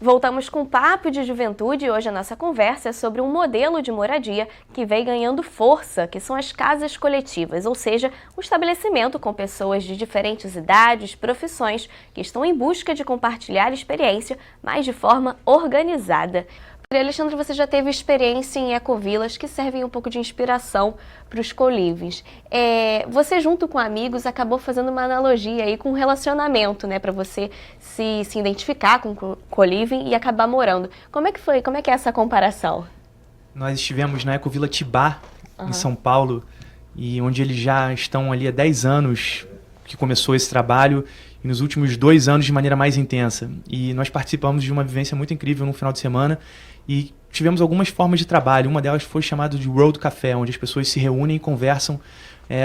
Voltamos com o Papo de Juventude e hoje a nossa conversa é sobre um modelo de moradia que vem ganhando força, que são as casas coletivas, ou seja, um estabelecimento com pessoas de diferentes idades, profissões, que estão em busca de compartilhar experiência, mas de forma organizada. Alexandre, você já teve experiência em ecovilas que servem um pouco de inspiração para os co-livings. Você, junto com amigos, acabou fazendo uma analogia aí com relacionamento, né? Para você se identificar com o co-living e acabar morando. Como é que foi? Como é que é essa comparação? Nós estivemos na Ecovila Tibá, em São Paulo, e onde eles já estão ali há 10 anos que começou esse trabalho, e nos últimos 2 anos de maneira mais intensa. E nós participamos de uma vivência muito incrível no final de semana, e tivemos algumas formas de trabalho. Uma delas foi chamada de World Café, onde as pessoas se reúnem e conversam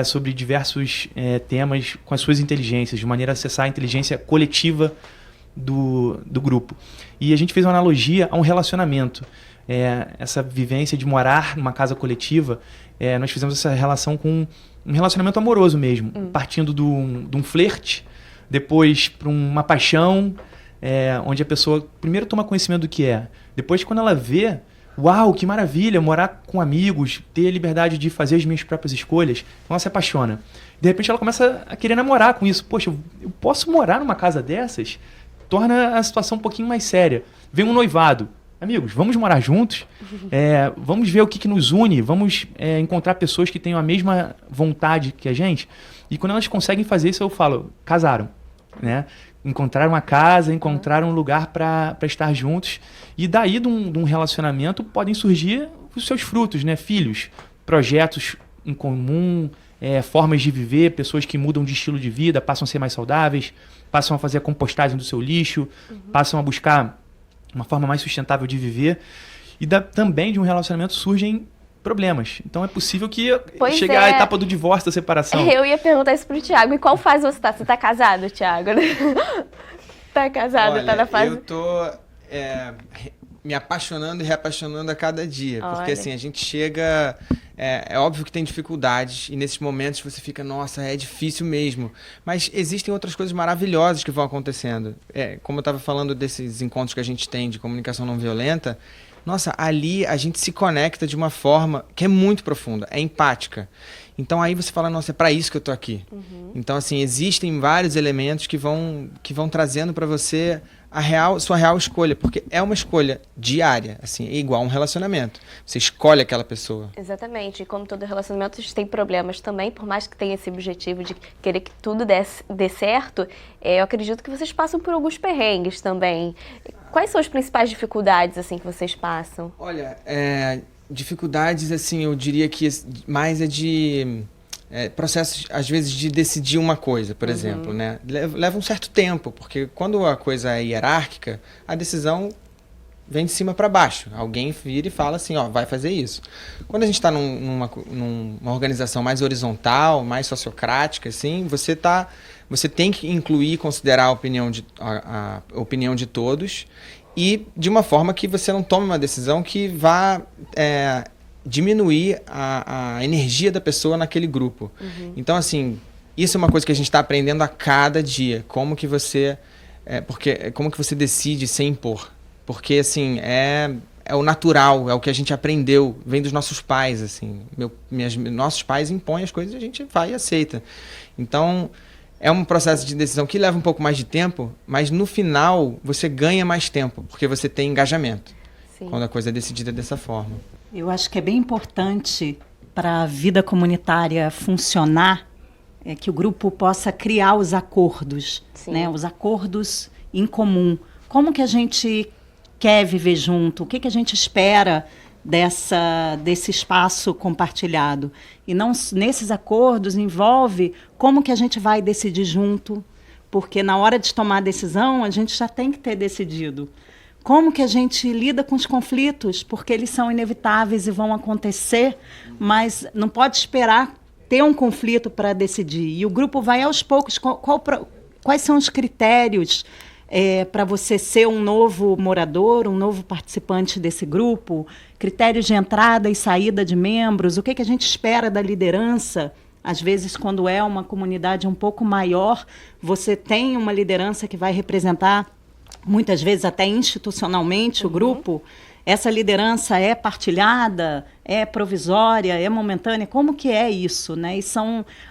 sobre diversos temas com as suas inteligências, de maneira a acessar a inteligência coletiva do grupo. E a gente fez uma analogia a um relacionamento. Essa vivência de morar numa casa coletiva, nós fizemos essa relação com um relacionamento amoroso mesmo, partindo de um flerte, depois para uma paixão, onde a pessoa primeiro toma conhecimento do que é. Depois, quando ela vê, uau, que maravilha, morar com amigos, ter a liberdade de fazer as minhas próprias escolhas, então ela se apaixona. De repente ela começa a querer namorar com isso. Poxa, eu posso morar numa casa dessas? Torna a situação um pouquinho mais séria. Vem um noivado. Amigos, vamos morar juntos? Vamos ver o que nos une? Vamos encontrar pessoas que tenham a mesma vontade que a gente? E quando elas conseguem fazer isso, eu falo, casaram, né? Encontraram uma casa, encontraram um lugar para estar juntos. E daí de um relacionamento podem surgir os seus frutos, né? Filhos, projetos em comum, formas de viver, pessoas que mudam de estilo de vida, passam a ser mais saudáveis, passam a fazer a compostagem do seu lixo, passam a buscar uma forma mais sustentável de viver. E também de um relacionamento surgem problemas. Então é possível que chegue à etapa do divórcio, da separação. Eu ia perguntar isso pro Thiago. E qual fase você tá? Você tá casado, Thiago? Tá casado, olha, tá na fase... eu tô me apaixonando e reapaixonando a cada dia. Porque assim, a gente chega... É óbvio que tem dificuldades e nesses momentos você fica, nossa, é difícil mesmo. Mas existem outras coisas maravilhosas que vão acontecendo. Como eu estava falando desses encontros que a gente tem de comunicação não violenta, nossa, ali a gente se conecta de uma forma que é muito profunda, é empática. Então aí você fala, nossa, é para isso que eu tô aqui. Então assim, existem vários elementos que vão trazendo para você sua real escolha, porque é uma escolha diária, assim, é igual a um relacionamento. Você escolhe aquela pessoa. Exatamente, e como todo relacionamento, a gente tem problemas também, por mais que tenha esse objetivo de querer que tudo dê certo, eu acredito que vocês passam por alguns perrengues também. Quais são as principais dificuldades, assim, que vocês passam? Olha, dificuldades, assim, eu diria que mais de... processos, às vezes, de decidir uma coisa, por exemplo, né? Leva um certo tempo, porque quando a coisa é hierárquica, a decisão vem de cima para baixo. Alguém vira e fala assim, ó, vai fazer isso. Quando a gente está numa organização mais horizontal, mais sociocrática, assim, você tem que incluir e considerar a opinião de todos e de uma forma que você não tome uma decisão que vá... diminuir a energia da pessoa naquele grupo. Então, assim, isso é uma coisa que a gente está aprendendo a cada dia. Como que você decide sem impor. Porque, assim, é o natural, é o que a gente aprendeu, vem dos nossos pais, assim. Nossos pais impõem as coisas e a gente vai e aceita. Então, é um processo de decisão que leva um pouco mais de tempo, mas no final você ganha mais tempo, porque você tem engajamento. Sim. Quando a coisa é decidida dessa forma. Eu acho que é bem importante para a vida comunitária funcionar que o grupo possa criar os acordos, né? Os acordos em comum. Como que a gente quer viver junto? O que a gente espera desse espaço compartilhado? E não, nesses acordos envolve como que a gente vai decidir junto, porque na hora de tomar a decisão a gente já tem que ter decidido. Como que a gente lida com os conflitos, porque eles são inevitáveis e vão acontecer, mas não pode esperar ter um conflito para decidir. E o grupo vai aos poucos. Quais são os critérios para você ser um novo morador, um novo participante desse grupo? Critérios de entrada e saída de membros? O que a gente espera da liderança? Às vezes, quando é uma comunidade um pouco maior, você tem uma liderança que vai representar muitas vezes até institucionalmente, o grupo, essa liderança é partilhada, é provisória, é momentânea? Como que é isso, né? E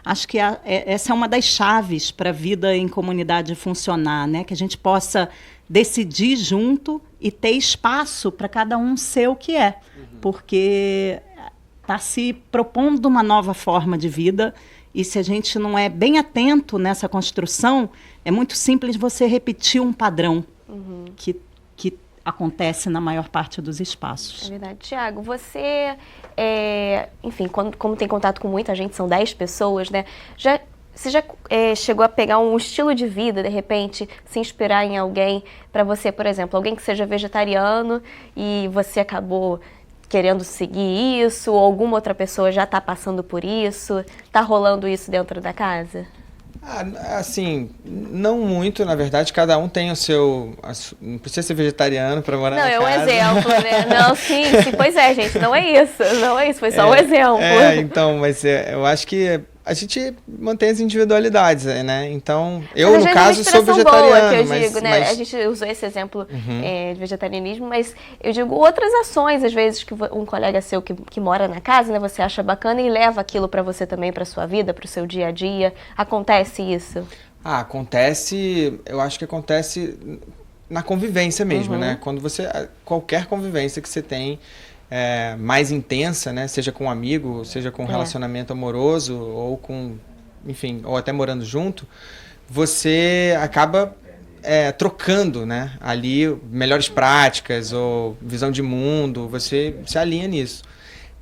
acho que essa é uma das chaves para a vida em comunidade funcionar, né? Que a gente possa decidir junto e ter espaço para cada um ser o que é, porque está se propondo uma nova forma de vida, e se a gente não é bem atento nessa construção, é muito simples você repetir um padrão que acontece na maior parte dos espaços. É verdade. Tiago, você, enfim, como tem contato com muita gente, são 10 pessoas, né? Você já chegou a pegar um estilo de vida, de repente, se inspirar em alguém para você, por exemplo, alguém que seja vegetariano e você acabou querendo seguir isso, ou alguma outra pessoa já está passando por isso? Está rolando isso dentro da casa? Assim, não muito, na verdade, cada um tem o seu... Não precisa ser vegetariano para morar na casa. Não, é um exemplo, né? Não, sim, pois é, gente, não é isso, foi só um exemplo. Então, mas eu acho que a gente mantém as individualidades, né? Então, mas, no caso, sou vegetariano. Boa, que eu digo, né? A gente usou esse exemplo de vegetarianismo, mas eu digo outras ações, às vezes, que um colega seu que mora na casa, né? Você acha bacana e leva aquilo para você também, para sua vida, para o seu dia a dia. Acontece isso? Acontece, eu acho que acontece na convivência mesmo, né? Quando qualquer convivência que você tem, mais intensa, né? Seja com um amigo, seja com um relacionamento amoroso, ou enfim, ou até morando junto, você acaba trocando, né? Ali melhores práticas ou visão de mundo, você se alinha nisso.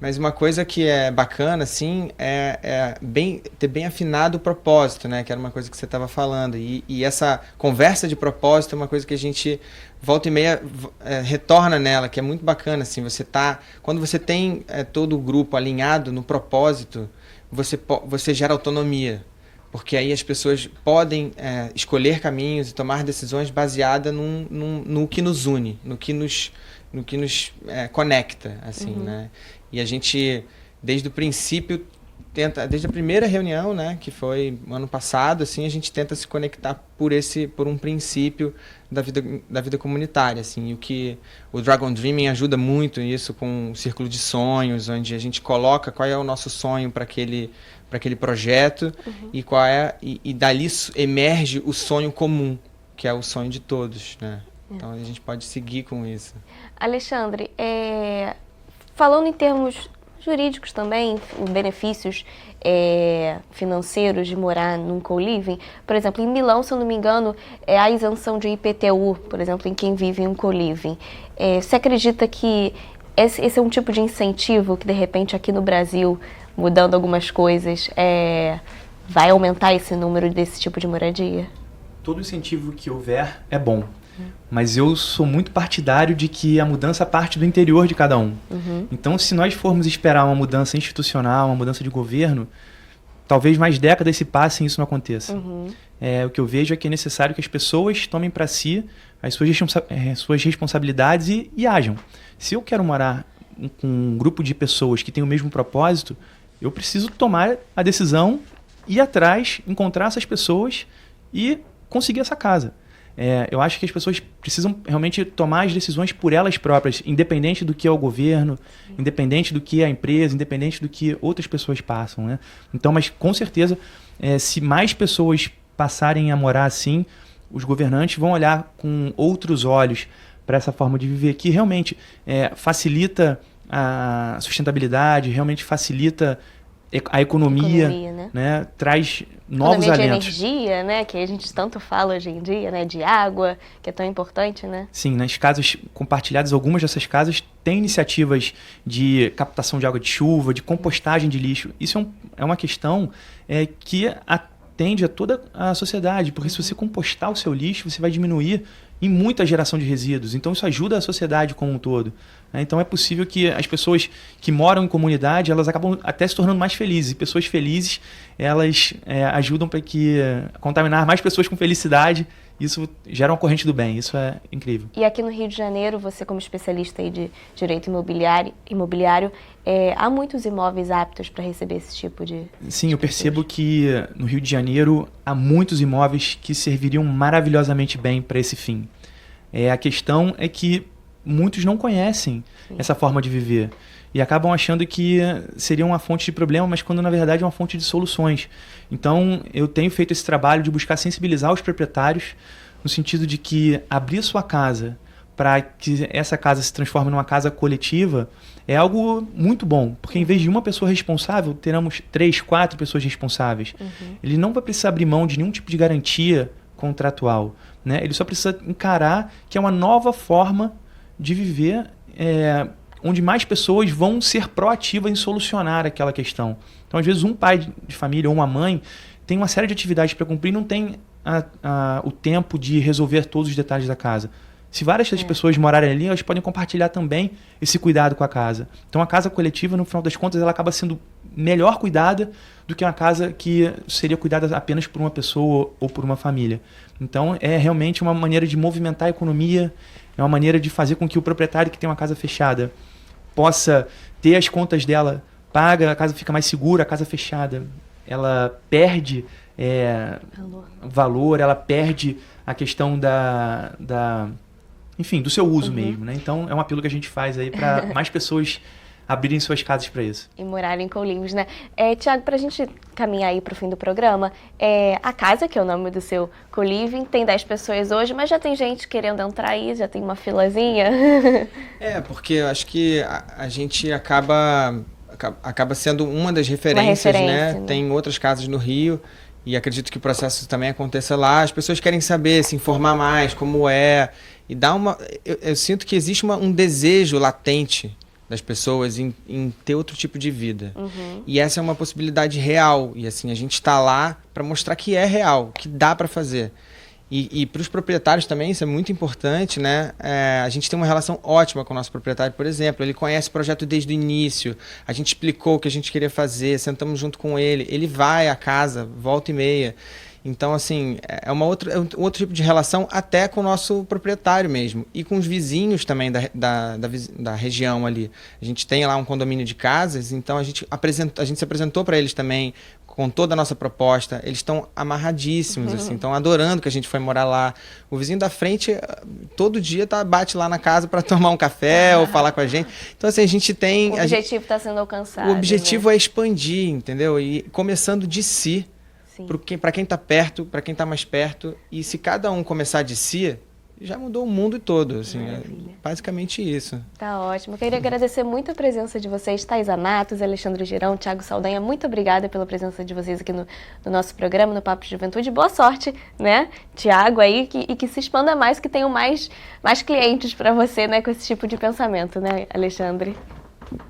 Mas uma coisa que é bacana, assim, ter bem afinado o propósito, né? Que era uma coisa que você estava falando. E essa conversa de propósito é uma coisa que a gente, volta e meia, retorna nela, que é muito bacana, assim. Quando você tem todo o grupo alinhado no propósito, você gera autonomia. Porque aí as pessoas podem escolher caminhos e tomar decisões baseadas no que nos une, no que nos conecta, assim, né? E a gente, desde o princípio, desde a primeira reunião, né, que foi ano passado, assim, a gente tenta se conectar por um princípio da vida comunitária, assim, o Dragon Dreaming ajuda muito nisso, com um círculo de sonhos, onde a gente coloca qual é o nosso sonho para aquele projeto e dali emerge o sonho comum, que é o sonho de todos, né? Então a gente pode seguir com isso. Alexandre, falando em termos jurídicos também, benefícios financeiros de morar num co-living, por exemplo, em Milão, se eu não me engano, há isenção de IPTU, por exemplo, em quem vive em um co-living. Você acredita que esse é um tipo de incentivo que, de repente, aqui no Brasil, mudando algumas coisas, vai aumentar esse número desse tipo de moradia? Todo incentivo que houver é bom. Mas eu sou muito partidário de que a mudança parte do interior de cada um. Então, se nós formos esperar uma mudança institucional, uma mudança de governo, talvez mais décadas se passem e isso não aconteça. O que eu vejo é que é necessário que as pessoas tomem para si as suas responsabilidades e ajam. Se eu quero morar com um grupo de pessoas que tem o mesmo propósito, eu preciso tomar a decisão, ir atrás, encontrar essas pessoas e conseguir essa casa. Eu acho que as pessoas precisam realmente tomar as decisões por elas próprias, independente do que é o governo, independente do que é a empresa, independente do que outras pessoas passam, né? Então, mas com certeza, se mais pessoas passarem a morar assim, os governantes vão olhar com outros olhos para essa forma de viver, que realmente facilita a sustentabilidade, realmente facilita a economia, né? Traz novos alimentos. De energia, né? Que a gente tanto fala hoje em dia, né? De água, que é tão importante, né? Sim, nas casas compartilhadas, algumas dessas casas têm iniciativas de captação de água de chuva, de compostagem de lixo. Isso é uma questão que atende a toda a sociedade, porque se você compostar o seu lixo, você vai diminuir em muita geração de resíduos. Então isso ajuda a sociedade como um todo. Então é possível que as pessoas que moram em comunidade, elas acabam até se tornando mais felizes. E pessoas felizes, elas ajudam para contaminar mais pessoas com felicidade. Isso gera uma corrente do bem. Isso é incrível. E aqui no Rio de Janeiro, você como especialista aí de direito imobiliário, há muitos imóveis aptos para receber esse tipo de... Sim, eu percebo que no Rio de Janeiro há muitos imóveis que serviriam maravilhosamente bem para esse fim. A questão é que muitos não conhecem essa forma de viver e acabam achando que seria uma fonte de problema, mas quando na verdade é uma fonte de soluções. Então eu tenho feito esse trabalho de buscar sensibilizar os proprietários no sentido de que abrir sua casa para que essa casa se transforme numa casa coletiva é algo muito bom, porque em vez de uma pessoa responsável, teremos 3, 4 pessoas responsáveis. Ele não vai precisar abrir mão de nenhum tipo de garantia contratual, né? Ele só precisa encarar que é uma nova forma de viver, onde mais pessoas vão ser proativas em solucionar aquela questão. Então, às vezes, um pai de família ou uma mãe tem uma série de atividades para cumprir e não tem o tempo de resolver todos os detalhes da casa. Se várias das pessoas morarem ali, elas podem compartilhar também esse cuidado com a casa. Então, a casa coletiva, no final das contas, ela acaba sendo melhor cuidada do que uma casa que seria cuidada apenas por uma pessoa ou por uma família. Então, é realmente uma maneira de movimentar a economia, é uma maneira de fazer com que o proprietário que tem uma casa fechada possa ter as contas dela paga, a casa fica mais segura. A casa fechada, ela perde valor, ela perde a questão enfim, do seu uso mesmo, né? Então, é um apelo que a gente faz aí para mais pessoas abrirem suas casas para isso. E morarem em Coliving, né? Tiago, para a gente caminhar aí para o fim do programa, a casa, que é o nome do seu Coliving, tem 10 pessoas hoje, mas já tem gente querendo entrar aí, já tem uma filazinha. Porque eu acho que a gente acaba sendo uma das referências, né? Tem outras casas no Rio, e acredito que o processo também aconteça lá. As pessoas querem saber, se informar mais, como é, e dá eu sinto que existe um desejo latente das pessoas em ter outro tipo de vida. E essa é uma possibilidade real, e assim, a gente está lá para mostrar que é real, que dá para fazer. E para os proprietários também, isso é muito importante, né? A gente tem uma relação ótima com o nosso proprietário, por exemplo. Ele conhece o projeto desde o início, a gente explicou o que a gente queria fazer, sentamos junto com ele, ele vai à casa, volta e meia. Então, assim, é um outro tipo de relação até com o nosso proprietário mesmo. E com os vizinhos também da região ali. A gente tem lá um condomínio de casas, então a gente se apresentou para eles também, com toda a nossa proposta. Eles estão amarradíssimos, assim, estão adorando que a gente foi morar lá. O vizinho da frente, todo dia bate lá na casa para tomar um café ou falar com a gente. Então, assim, a gente tem... O objetivo está sendo alcançado. O objetivo é expandir, entendeu? E começando de si, para quem está perto, para quem está mais perto. E se cada um começar de si, já mudou o mundo todo, assim, basicamente isso. Tá ótimo. Eu queria agradecer muito a presença de vocês, Thaisa Matos, Alexandre Girão, Tiago Saldanha. Muito obrigada pela presença de vocês aqui no nosso programa, no Papo de Juventude. Boa sorte, né, Tiago, aí, e que se expanda mais, que tenham mais clientes para você, né, com esse tipo de pensamento, né, Alexandre?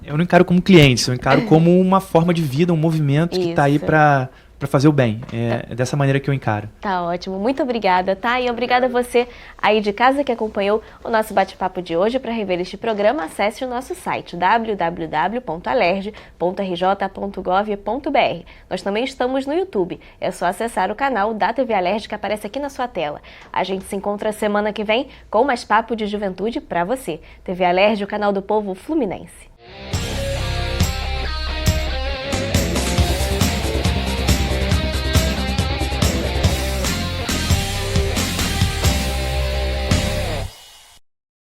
Eu não encaro como clientes, eu encaro como uma forma de vida, um movimento que está aí para fazer o bem. É dessa maneira que eu encaro. Tá ótimo. Muito obrigada, tá? E obrigada a você aí de casa que acompanhou o nosso bate-papo de hoje. Para rever este programa, acesse o nosso site www.alerj.rj.gov.br. Nós também estamos no YouTube. É só acessar o canal da TV Alerj que aparece aqui na sua tela. A gente se encontra semana que vem com mais papo de juventude para você. TV Alerj, o canal do povo fluminense.